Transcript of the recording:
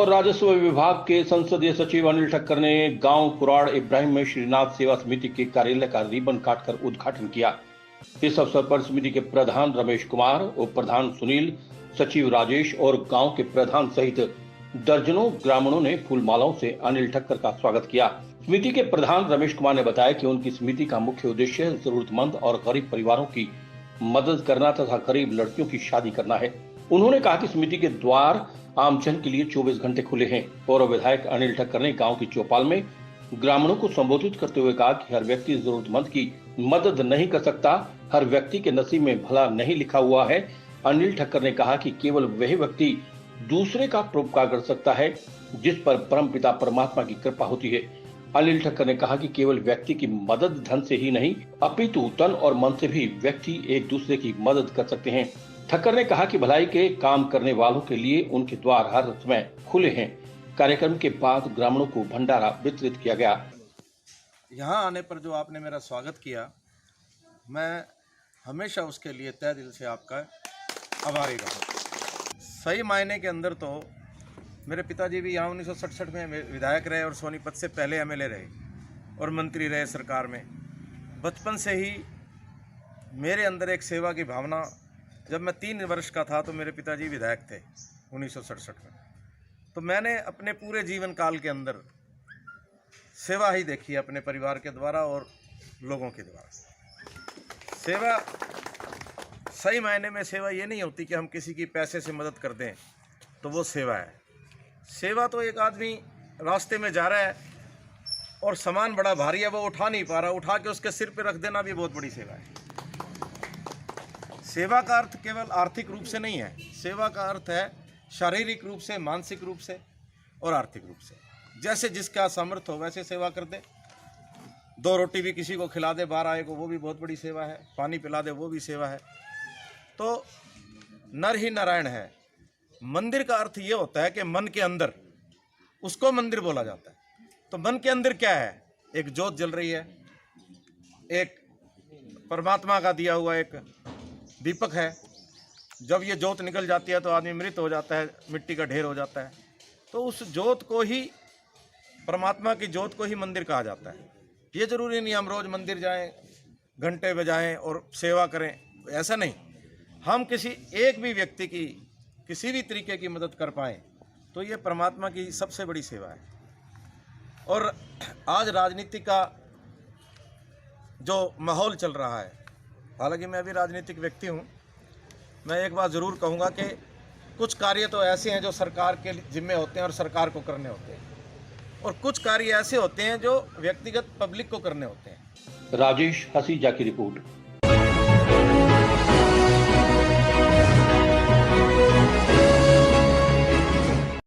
और राजस्व विभाग के संसदीय सचिव अनिल ठक्कर ने गांव कुराड़ इब्राहिम में श्रीनाथ सेवा समिति के कार्यालय का रिबन काटकर उद्घाटन किया। इस अवसर पर समिति के प्रधान रमेश कुमार, उप प्रधान सुनील, सचिव राजेश और गांव के प्रधान सहित दर्जनों ग्रामीणों ने फूलमालाओं से अनिल ठक्कर का स्वागत किया। समिति के प्रधान रमेश कुमार ने बताया कि उनकी समिति का मुख्य उद्देश्य जरूरतमंद और गरीब परिवारों की मदद करना तथा गरीब लड़कियों की शादी करना है। उन्होंने कहा कि समिति के द्वार आमजन के लिए 24 घंटे खुले हैं। पूर्व विधायक अनिल ठक्कर ने गांव की चौपाल में ग्रामीणों को संबोधित करते हुए कहा कि हर व्यक्ति जरूरतमंद की मदद नहीं कर सकता, हर व्यक्ति के नसीब में भला नहीं लिखा हुआ है। अनिल ठक्कर ने कहा कि केवल वही व्यक्ति दूसरे का परोपकार कर सकता है जिस पर परमपिता परमात्मा की कृपा होती है। अनिल ठक्कर ने कहा कि केवल व्यक्ति की मदद धन से ही नहीं, अपितु तन और मन से भी व्यक्ति एक दूसरे की मदद कर सकते हैं। ठक्कर ने कहा कि भलाई के काम करने वालों के लिए उनके द्वार हर समय खुले हैं। कार्यक्रम के बाद ग्रामीणों को भंडारा वितरित किया गया। यहाँ आने पर जो आपने मेरा स्वागत किया, मैं हमेशा उसके लिए तहे दिल से आपका आभारी रहूँ। सही मायने के अंदर तो मेरे पिताजी भी यहाँ 1967 में विधायक रहे और सोनीपत से पहले एमएलए रहे और मंत्री रहे सरकार में। बचपन से ही मेरे अंदर एक सेवा की भावना, जब मैं 3 वर्ष का था तो मेरे पिताजी विधायक थे 1967 में। तो मैंने अपने पूरे जीवन काल के अंदर सेवा ही देखी अपने परिवार के द्वारा और लोगों के द्वारा। सेवा सही मायने में सेवा ये नहीं होती कि हम किसी की पैसे से मदद कर दें तो वो सेवा है। सेवा तो एक आदमी रास्ते में जा रहा है और सामान बड़ा भारी है, वो उठा नहीं पा रहा, उठा के उसके सिर पे रख देना भी बहुत बड़ी सेवा है। सेवा का अर्थ केवल आर्थिक रूप से नहीं है, सेवा का अर्थ है शारीरिक रूप से, मानसिक रूप से और आर्थिक रूप से। जैसे जिसका सामर्थ्य हो वैसे सेवा कर दे। 2 रोटी भी किसी को खिला दे, बाहर आए को, वो भी बहुत बड़ी सेवा है। पानी पिला दे, वो भी सेवा है। तो नर ही नारायण है। मंदिर का अर्थ ये होता है कि मन के अंदर, उसको मंदिर बोला जाता है। तो मन के अंदर क्या है? एक ज्योत जल रही है, एक परमात्मा का दिया हुआ एक दीपक है। जब ये ज्योत निकल जाती है तो आदमी मृत हो जाता है, मिट्टी का ढेर हो जाता है। तो उस ज्योत को ही, परमात्मा की ज्योत को ही मंदिर कहा जाता है। ये जरूरी नहीं हम रोज मंदिर जाएं, घंटे बजाएं और सेवा करें, ऐसा नहीं। हम किसी एक भी व्यक्ति की किसी भी तरीके की मदद कर पाएं तो ये परमात्मा की सबसे बड़ी सेवा है। और आज राजनीति का जो माहौल चल रहा है, हालांकि मैं भी राजनीतिक व्यक्ति हूं, मैं एक बात ज़रूर कहूंगा कि कुछ कार्य तो ऐसे हैं जो सरकार के जिम्मे होते हैं और सरकार को करने होते हैं, और कुछ कार्य ऐसे होते हैं जो व्यक्तिगत पब्लिक को करने होते हैं। राजेश हसीजा की रिपोर्ट।